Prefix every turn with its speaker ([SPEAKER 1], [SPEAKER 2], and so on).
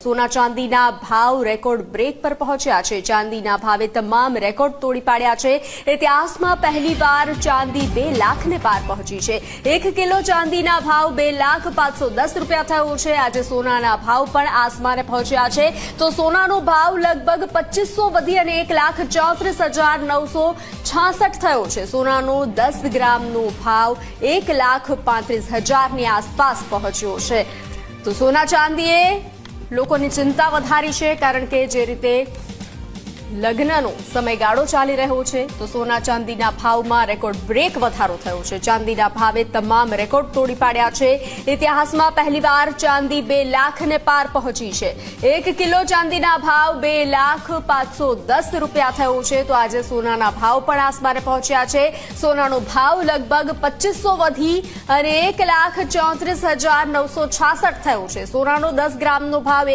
[SPEAKER 1] સોના ચાંદીના ભાવ record break પર પહોંચ્યા છે। ચાંદીના ભાવે તમામ રેકોર્ડ તોડી પાડ્યા છે। ઇતિહાસમાં પહેલીવાર ચાંદી 2 લાખને પાર પહોંચી છે। 1 કિલો ચાંદીના ભાવ 2,510 રૂપિયા થયો છે। આજે સોનાના ભાવ પણ આસમાને પહોંચ્યા છે। તો સોનાનો ભાવ લગભગ 2500 વધી અને 1,34,966 થયો છે। સોનાનો 10 ગ્રામનો ભાવ 1,35,000ની આસપાસ પહોંચ્યો છે। તો સોના ચાંદીએ લોકોની ચિંતા વધારી છે, કારણ કે જે રીતે લગ્નનો સમયગાળો ચાલી રહ્યો છે તો સોના ચાંદીના ભાવમાં રેકોર્ડ બ્રેક વધારો થયો છે। ચાંદીના ભાવે તમામ રેકોર્ડ તોડી પાડ્યા છે। ઇતિહાસમાં પહેલીવાર ચાંદી 2 લાખને પાર પહોંચી છે। 1 કિલો ચાંદીના ભાવ 2,510 રૂપિયા થયો છે। તો આજે સોનાના ભાવ પણ આસમાને પહોંચ્યા છે। સોનાનો ભાવ લગભગ 2500 વધી અને 1,34,966 થયો છે। સોનાનો 10 ગ્રામનો ભાવ